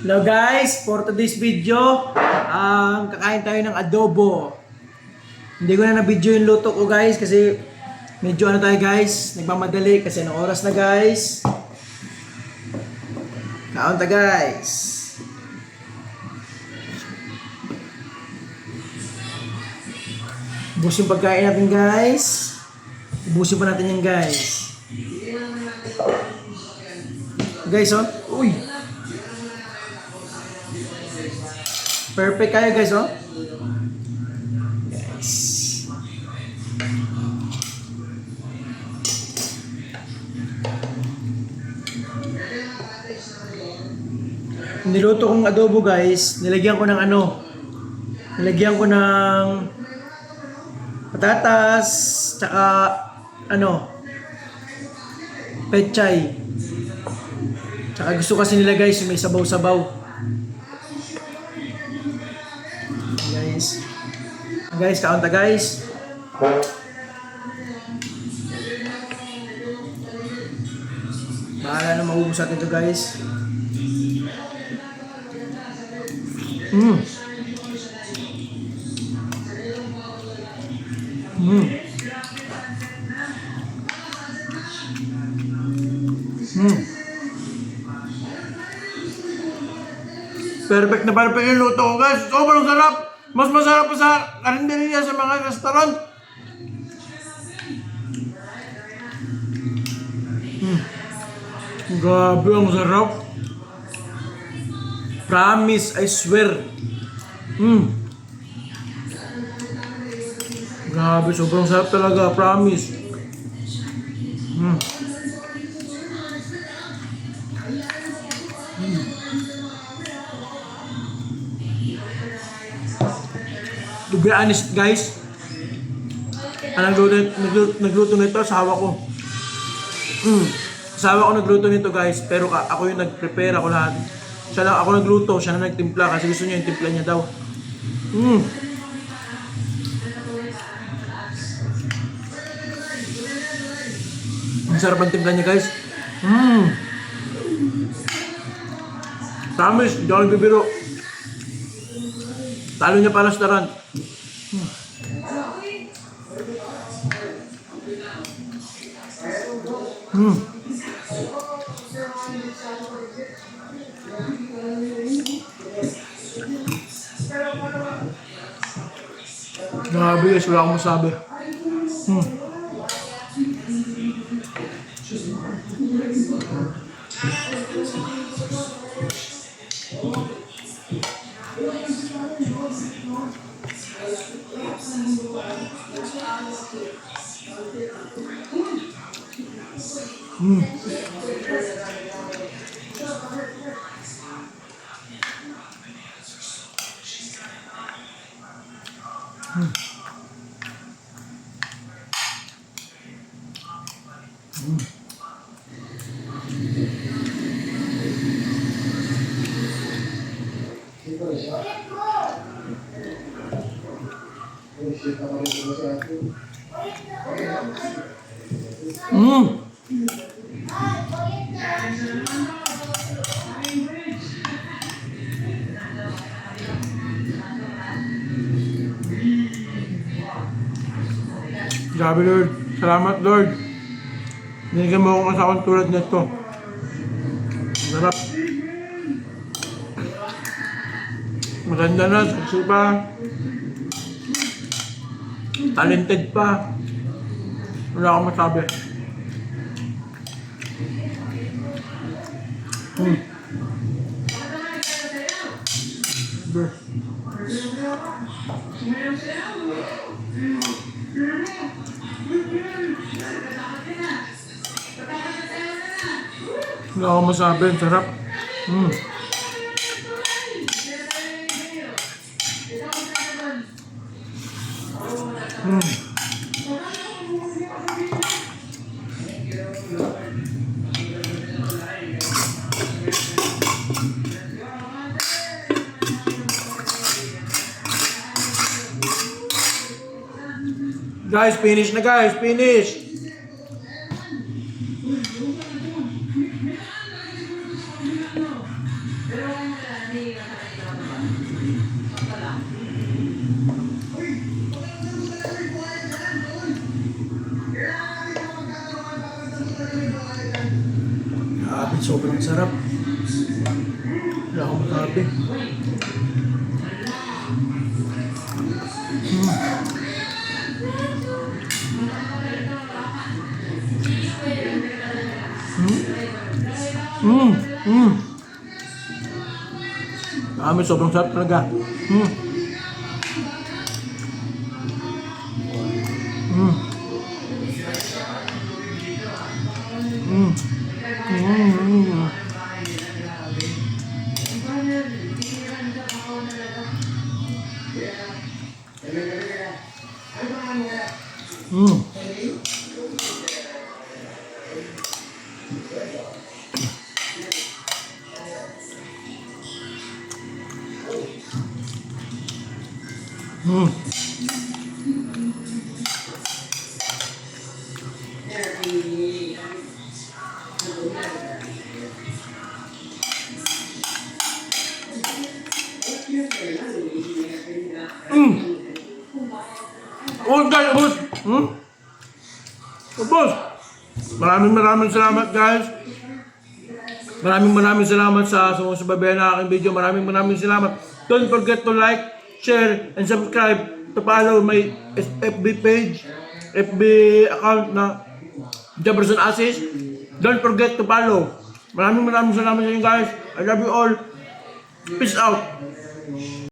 Hello guys, for today's video, kakain tayo ng adobo. Hindi ko na na-video yung luto ko guys kasi medyo ano tayo guys, nagmamadali kasi anong oras na guys. Kaon ta guys. Ubus yung pagkain natin guys. Ubusin pa natin yan guys. Guys oh, uy. Perfect kayo guys, oh. Guys. Niluto kong adobo guys, nilagyan ko ng ano? Nilagyan ko ng patatas, tsaka ano? Pechay. Tsaka gusto kasi nila guys, may sabaw-sabaw. Guys, kaunta guys. Bahala na maubos natin ito guys. Mm. Mm. Mm. Perfect na perfect yung luto ko guys. Sobrang sarap. Mas masarap pa sa karinderya sa mga restaurant. Grabe, ang sarap. Promise, I swear. Grabe, sobrang sarap talaga. Promise. To be honest guys, ang nagluto nito, asawa ko. Asawa ko nagluto nito guys, pero ako yung nag-prepare, ako lahat. Siya lang, ako nagluto, siya na nagtimpla kasi gusto niya yung timpla niya daw. Ang sarap ang timpla niya guys. Promise, hindi ako nagbibiro. Talo niya pa restaurant. Grabe guys, wala akong masabi. Grabe Lord, salamat Lord. Binigyan mo akong asawang tulad nito. Sarap. Maganda na, sexy pa. Talented pa. Wala akong masabi. Wala akong masabi, ang sarap. Guys, finish na guys, finish. Sobrang sarap. Wala akong makabi. Sobrang sarap talaga. Oh, guys, boss. Oh, boss. Maraming salamat, guys. Maraming salamat sa sumusubaybay na aking video. Maraming salamat. Don't forget to like, share, and subscribe to follow my FB page, FB account na Jefferson Assist. Don't forget to follow. Maraming salamat sa inyo, guys. I love you all. Peace out.